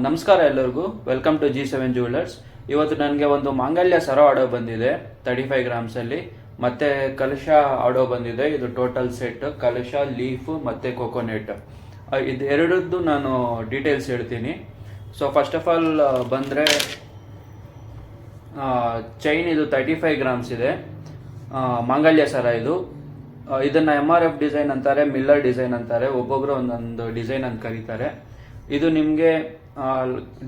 ನಮಸ್ಕಾರ ಎಲ್ಲರಿಗೂ, welcome to G7 jewellers. ಇವತ್ತು ನನಗೆ ಒಂದು ಮಾಂಗಲ್ಯ ಸರ ಆರ್ಡರ್ ಬಂದಿದೆ 35 ಗ್ರಾಮ್ಸಲ್ಲಿ, ಮತ್ತೆ ಕಲಶ ಆರ್ಡರ್ ಬಂದಿದೆ. ಇದು ಟೋಟಲ್ ಸೆಟ್ ಕಲಶ, ಲೀಫ್ ಮತ್ತೆ ಕೊಕೊನೆಟ್. ಇದು ಎರಡದ್ದು ನಾನು ಡೀಟೇಲ್ಸ್ ಹೇಳ್ತೀನಿ. ಸೊ ಫಸ್ಟ್ ಆಫ್ ಆಲ್ ಬಂದರೆ ಚೈನ್ ಇದು 35 ಗ್ರಾಮ್ಸ್ ಇದೆ. ಮಾಂಗಲ್ಯ ಸರ ಇದನ್ನು MRF ಡಿಸೈನ್ ಅಂತಾರೆ, ಮಿಲ್ಲರ್ ಡಿಸೈನ್ ಅಂತಾರೆ, ಒಬ್ಬೊಬ್ಬರು ಒಂದೊಂದು ಡಿಸೈನ್ ಅಂತ ಕರೀತಾರೆ. ಇದು ನಿಮಗೆ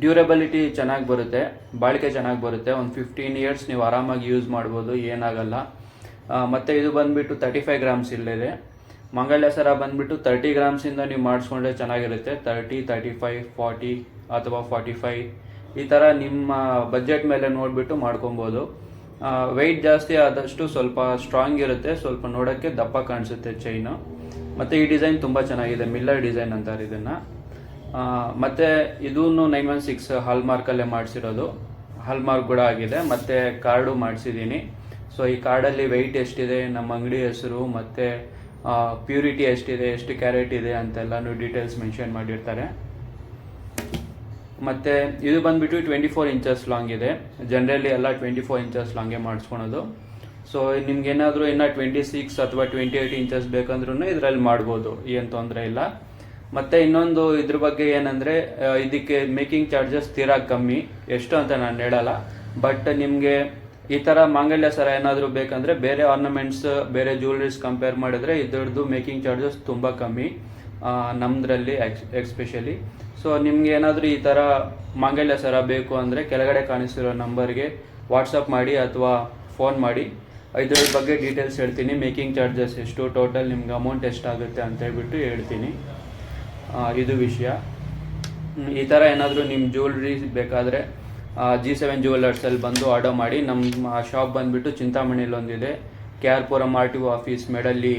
ಡ್ಯೂರಬಿಲಿಟಿ ಚೆನ್ನಾಗಿ ಬರುತ್ತೆ, ಬಾಳಿಕೆ ಚೆನ್ನಾಗಿ ಬರುತ್ತೆ. ಒಂದು 15 ಇಯರ್ಸ್ ನೀವು ಆರಾಮಾಗಿ ಯೂಸ್ ಮಾಡ್ಬೋದು, ಏನಾಗಲ್ಲ. ಮತ್ತು ಇದು ಬಂದುಬಿಟ್ಟು 35 ಗ್ರಾಮ್ಸ್ ಇಲ್ಲಿದೆ. ಮಾಂಗಲ್ಯ ಸರ ಬಂದುಬಿಟ್ಟು 30 ಗ್ರಾಮ್ಸಿಂದ ನೀವು ಮಾಡಿಸ್ಕೊಂಡ್ರೆ ಚೆನ್ನಾಗಿರುತ್ತೆ. 30, 35, 40 ಅಥವಾ 45 ಈ ಥರ ನಿಮ್ಮ ಬಜೆಟ್ ಮೇಲೆ ನೋಡಿಬಿಟ್ಟು ಮಾಡ್ಕೊಬೋದು. ವೆಯ್ಟ್ ಜಾಸ್ತಿ ಆದಷ್ಟು ಸ್ವಲ್ಪ ಸ್ಟ್ರಾಂಗ್ ಇರುತ್ತೆ, ಸ್ವಲ್ಪ ನೋಡೋಕ್ಕೆ ದಪ್ಪ ಕಾಣಿಸುತ್ತೆ ಚೈನು. ಮತ್ತು ಈ ಡಿಸೈನ್ ತುಂಬ ಚೆನ್ನಾಗಿದೆ, ಮಿಲ್ಲರ್ ಡಿಸೈನ್ ಅಂತಾರೆ ಇದನ್ನು. ಮತ್ತು ಇದೂ 916 ಹಾಲ್ಮಾರ್ಕಲ್ಲೇ ಮಾಡಿಸಿರೋದು, ಹಾಲ್ಮಾರ್ಕ್ ಕೂಡ ಆಗಿದೆ. ಮತ್ತು ಕಾರ್ಡು ಮಾಡಿಸಿದ್ದೀನಿ. ಸೊ ಈ ಕಾರ್ಡಲ್ಲಿ ವೆಯ್ಟ್ ಎಷ್ಟಿದೆ, ನಮ್ಮ ಅಂಗಡಿ ಹೆಸರು, ಮತ್ತು ಪ್ಯೂರಿಟಿ ಎಷ್ಟಿದೆ, ಎಷ್ಟು ಕ್ಯಾರೆಟ್ ಇದೆ ಅಂತೆಲ್ಲನೂ ಡೀಟೇಲ್ಸ್ ಮೆನ್ಷನ್ ಮಾಡಿರ್ತಾರೆ. ಮತ್ತು ಇದು ಬಂದುಬಿಟ್ಟು 24 ಇಂಚಸ್ ಲಾಂಗ್ ಇದೆ. ಜನರಲಿ ಎಲ್ಲ 24 ಇಂಚಸ್ ಲಾಂಗೇ ಮಾಡಿಸ್ಕೊಳೋದು. ಸೊ ನಿಮ್ಗೇನಾದರೂ ಇನ್ನೂ 26 ಅಥವಾ 28 ಇಂಚಸ್ ಬೇಕಂದ್ರೂ ಇದರಲ್ಲಿ ಮಾಡ್ಬೋದು, ಏನು ತೊಂದರೆ ಇಲ್ಲ. ಮತ್ತು ಇನ್ನೊಂದು ಇದ್ರ ಬಗ್ಗೆ ಏನಂದರೆ, ಇದಕ್ಕೆ ಮೇಕಿಂಗ್ ಚಾರ್ಜಸ್ ತೀರಾ ಕಮ್ಮಿ, ಎಷ್ಟು ಅಂತ ನಾನು ಹೇಳಲ್ಲ. ಬಟ್ ನಿಮಗೆ ಈ ಥರ ಮಾಂಗಲ್ಯ ಸರ ಏನಾದರೂ ಬೇಕಂದರೆ ಬೇರೆ ಆರ್ನಮೆಂಟ್ಸ್, ಬೇರೆ ಜ್ಯುವೆಲ್ರೀಸ್ ಕಂಪೇರ್ ಮಾಡಿದ್ರೆ ಇದ್ರದ್ದು ಮೇಕಿಂಗ್ ಚಾರ್ಜಸ್ ತುಂಬ ಕಮ್ಮಿ ನಮ್ಮದ್ರಲ್ಲಿ ಎಕ್ಸ್ಪೆಷಲಿ. ಸೊ ನಿಮ್ಗೆ ಏನಾದರೂ ಈ ಥರ ಮಾಂಗಲ್ಯ ಸರ ಬೇಕು ಅಂದರೆ ಕೆಳಗಡೆ ಕಾಣಿಸ್ತಿರೋ ನಂಬರ್ಗೆ ವಾಟ್ಸಪ್ ಮಾಡಿ ಅಥವಾ ಫೋನ್ ಮಾಡಿ. ಇದ್ರ ಬಗ್ಗೆ ಡೀಟೇಲ್ಸ್ ಹೇಳ್ತೀನಿ, ಮೇಕಿಂಗ್ ಚಾರ್ಜಸ್ ಎಷ್ಟು, ಟೋಟಲ್ ನಿಮ್ಗೆ ಅಮೌಂಟ್ ಎಷ್ಟಾಗುತ್ತೆ ಅಂತ ಹೇಳ್ಬಿಟ್ಟು ಹೇಳ್ತೀನಿ. ಇದು ವಿಷಯ. ಈ ಥರ ಏನಾದರೂ ನಿಮ್ಮ ಜ್ಯುವೆಲ್ರಿ ಬೇಕಾದರೆ G7 ಜ್ಯುವೆಲರ್ಸಲ್ಲಿ ಬಂದು ಆರ್ಡರ್ ಮಾಡಿ. ನಮ್ಮ ಶಾಪ್ ಬಂದುಬಿಟ್ಟು ಚಿಂತಾಮಣಿಯಲ್ಲಿ ಒಂದಿದೆ, KR ಪುರಂ RTO ಆಫೀಸ್ ಮೇಡಲ್ಲಿ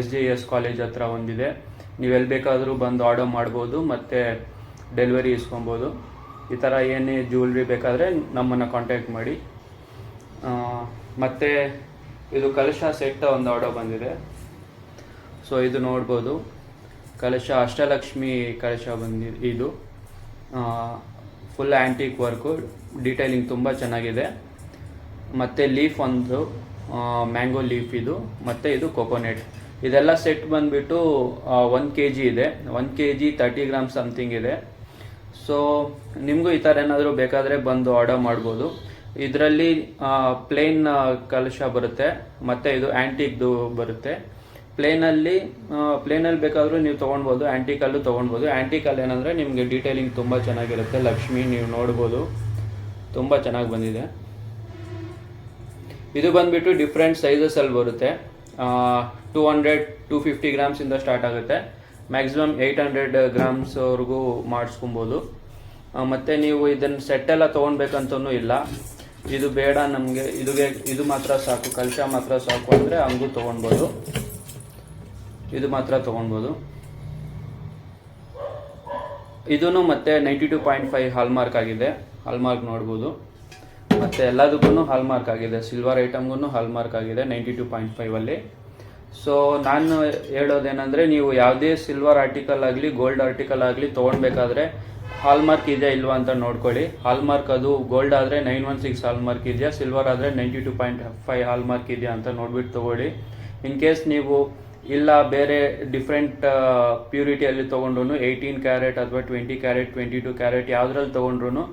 SJS ಕಾಲೇಜ್ ಹತ್ರ ಒಂದಿದೆ. ನೀವು ಎಲ್ಲಿ ಬೇಕಾದರೂ ಬಂದು ಆರ್ಡರ್ ಮಾಡ್ಬೋದು ಮತ್ತು ಡೆಲಿವರಿ ಇಸ್ಕೊಬೋದು. ಈ ಥರ ಏನೇ ಜ್ಯುವೆಲ್ರಿ ಬೇಕಾದರೆ ನಮ್ಮನ್ನು ಕಾಂಟ್ಯಾಕ್ಟ್ ಮಾಡಿ. ಮತ್ತು ಇದು ಕಲಶ ಸೆಟ್ ಒಂದು ಆರ್ಡರ್ ಬಂದಿದೆ. ಸೊ ಇದು ನೋಡ್ಬೋದು, ಕಲಶ ಅಷ್ಟಲಕ್ಷ್ಮಿ ಕಲಶ ಬಂದಿದೆ. ಇದು ಫುಲ್ ಆ್ಯಂಟಿಕ್ ವರ್ಕು, ಡೀಟೇಲಿಂಗ್ ತುಂಬ ಚೆನ್ನಾಗಿದೆ. ಮತ್ತು ಲೀಫ್ ಒಂದು ಮ್ಯಾಂಗೋ ಲೀಫ್ ಇದು, ಮತ್ತು ಇದು ಕೊಕೊನೆಟ್. ಇದೆಲ್ಲ ಸೆಟ್ ಬಂದುಬಿಟ್ಟು 1 kg ಇದೆ. 1 kg 30 ಗ್ರಾಮ್ ಸಮಥಿಂಗ್ ಇದೆ. ಸೊ ನಿಮಗೂ ಈ ಥರ ಏನಾದರೂ ಬೇಕಾದರೆ ಬಂದು ಆರ್ಡರ್ ಮಾಡ್ಬೋದು. ಇದರಲ್ಲಿ ಪ್ಲೇನ್ ಕಲಶ ಬರುತ್ತೆ, ಮತ್ತು ಇದು ಆ್ಯಂಟಿಕ್ದು ಬರುತ್ತೆ. ಪ್ಲೇನಲ್ಲಿ ಬೇಕಾದರೂ ನೀವು ತೊಗೊಳ್ಬೋದು, ಆ್ಯಂಟಿಕಲ್ಲೂ ತೊಗೊಳ್ಬೋದು. ಆ್ಯಂಟಿಕಲ್ ಏನಂದರೆ ನಿಮಗೆ ಡೀಟೇಲಿಂಗ್ ತುಂಬ ಚೆನ್ನಾಗಿರುತ್ತೆ. ಲಕ್ಷ್ಮಿ ನೀವು ನೋಡ್ಬೋದು, ತುಂಬ ಚೆನ್ನಾಗಿ ಬಂದಿದೆ. ಇದು ಬಂದುಬಿಟ್ಟು ಡಿಫ್ರೆಂಟ್ ಸೈಜಸಲ್ಲಿ ಬರುತ್ತೆ. 200, 250 ಗ್ರಾಮ್ಸಿಂದ ಸ್ಟಾರ್ಟ್ ಆಗುತ್ತೆ. ಮ್ಯಾಕ್ಸಿಮಮ್ 800 ಗ್ರಾಮ್ಸ್ವರೆಗೂ ಮಾಡಿಸ್ಕೊಬೋದು. ಮತ್ತು ನೀವು ಇದನ್ನು ಸೆಟ್ಟೆಲ್ಲ ತೊಗೊಳ್ಬೇಕಂತನೂ ಇಲ್ಲ. ಇದು ಬೇಡ ನಮಗೆ, ಇದು ಮಾತ್ರ ಸಾಕು, ಕಲಶ ಮಾತ್ರ ಸಾಕು ಅಂದರೆ ಹಂಗೂ ತೊಗೊಳ್ಬೋದು. ಇದು ಮಾತ್ರ ತೊಗೊಳ್ಬೋದು. ಇದೂ ಮತ್ತು 92.5 ಹಾಲ್ಮಾರ್ಕ್ ಆಗಿದೆ, ಹಾಲ್ಮಾರ್ಕ್ ನೋಡ್ಬೋದು. ಮತ್ತು ಎಲ್ಲದಕ್ಕೂ ಹಾಲ್ಮಾರ್ಕ್ ಆಗಿದೆ, ಸಿಲ್ವರ್ ಐಟಮ್ಗೂ ಹಾಲ್ಮಾರ್ಕ್ ಆಗಿದೆ 92.5ಅಲ್ಲಿ. ಸೊ ನಾನು ಹೇಳೋದೇನೆಂದರೆ, ನೀವು ಯಾವುದೇ ಸಿಲ್ವರ್ ಆರ್ಟಿಕಲ್ ಆಗಲಿ, ಗೋಲ್ಡ್ ಆರ್ಟಿಕಲ್ ಆಗಲಿ ತೊಗೊಳ್ಬೇಕಾದ್ರೆ ಹಾಲ್ಮಾರ್ಕ್ ಇದೆಯಾ ಇಲ್ವಾ ಅಂತ ನೋಡ್ಕೊಳ್ಳಿ. ಹಾಲ್ಮಾರ್ಕ್ ಅದು ಗೋಲ್ಡ್ ಆದರೆ 916 ಹಾಲ್ಮಾರ್ಕ್ ಇದೆಯಾ, ಸಿಲ್ವರ್ ಆದರೆ 92.5 ಹಾಲ್ಮಾರ್ಕ್ ಇದೆಯಾ ಅಂತ ನೋಡ್ಬಿಟ್ಟು ತೊಗೊಳ್ಳಿ. ಇನ್ ಕೇಸ್ ನೀವು ಇಲ್ಲ ಬೇರೆ ಡಿಫ್ರೆಂಟ್ ಪ್ಯೂರಿಟಿಯಲ್ಲಿ ತೊಗೊಂಡ್ರು, 18 ಕ್ಯಾರೆಟ್ ಅಥವಾ 20 ಕ್ಯಾರೆಟ್, 22 ಕ್ಯಾರೆಟ್ ಯಾವುದ್ರಲ್ಲಿ ತೊಗೊಂಡ್ರು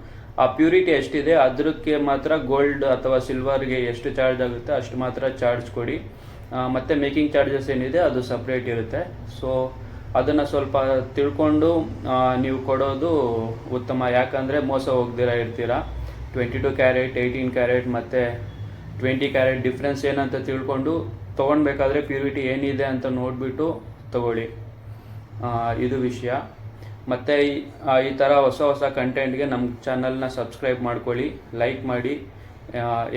ಆ ಪ್ಯೂರಿಟಿ ಎಷ್ಟಿದೆ ಅದಕ್ಕೆ ಮಾತ್ರ ಗೋಲ್ಡ್ ಅಥವಾ ಸಿಲ್ವರ್ಗೆ ಎಷ್ಟು ಚಾರ್ಜ್ ಆಗುತ್ತೆ ಅಷ್ಟು ಮಾತ್ರ ಚಾರ್ಜ್ ಕೊಡಿ. ಮತ್ತು ಮೇಕಿಂಗ್ ಚಾರ್ಜಸ್ ಏನಿದೆ ಅದು ಸಪ್ರೇಟ್ ಇರುತ್ತೆ. ಸೊ ಅದನ್ನು ಸ್ವಲ್ಪ ತಿಳ್ಕೊಂಡು ನೀವು ಕೊಡೋದು ಉತ್ತಮ. ಯಾಕಂದರೆ ಮೋಸ ಹೋಗ್ದಿರ ಇರ್ತೀರ. 22 ಕ್ಯಾರೆಟ್, 18 ಕ್ಯಾರೆಟ್ ಮತ್ತು 20 ಕ್ಯಾರೆಟ್ ಡಿಫ್ರೆನ್ಸ್ ಏನಂತ ತಿಳ್ಕೊಂಡು ತೊಗೊಳ್ಬೇಕಾದ್ರೆ ಪ್ಯೂರಿಟಿ ಏನಿದೆ ಅಂತ ನೋಡಿಬಿಟ್ಟು ತೊಗೊಳ್ಳಿ. ಇದು ವಿಷಯ. ಮತ್ತು ಈ ಥರ ಹೊಸ ಕಂಟೆಂಟ್ಗೆ ನಮ್ಮ ಚಾನಲ್ನ ಸಬ್ಸ್ಕ್ರೈಬ್ ಮಾಡ್ಕೊಳ್ಳಿ, ಲೈಕ್ ಮಾಡಿ.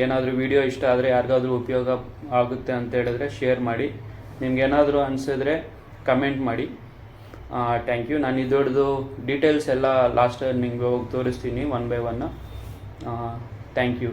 ಏನಾದರೂ ವಿಡಿಯೋ ಇಷ್ಟ ಆದರೆ, ಯಾರಿಗಾದ್ರೂ ಉಪಯೋಗ ಆಗುತ್ತೆ ಅಂತ ಹೇಳಿದ್ರೆ ಶೇರ್ ಮಾಡಿ. ನಿಮ್ಗೇನಾದರೂ ಅನಿಸಿದ್ರೆ ಕಮೆಂಟ್ ಮಾಡಿ. Thank you. ನಾನು ಇದರದ್ದು ಡೀಟೇಲ್ಸ್ ಎಲ್ಲ ಲಾಸ್ಟಲ್ಲಿ ನಿಮಗೆ ಹೋಗಿ ತೋರಿಸ್ತೀನಿ 1 by 1. Thank you.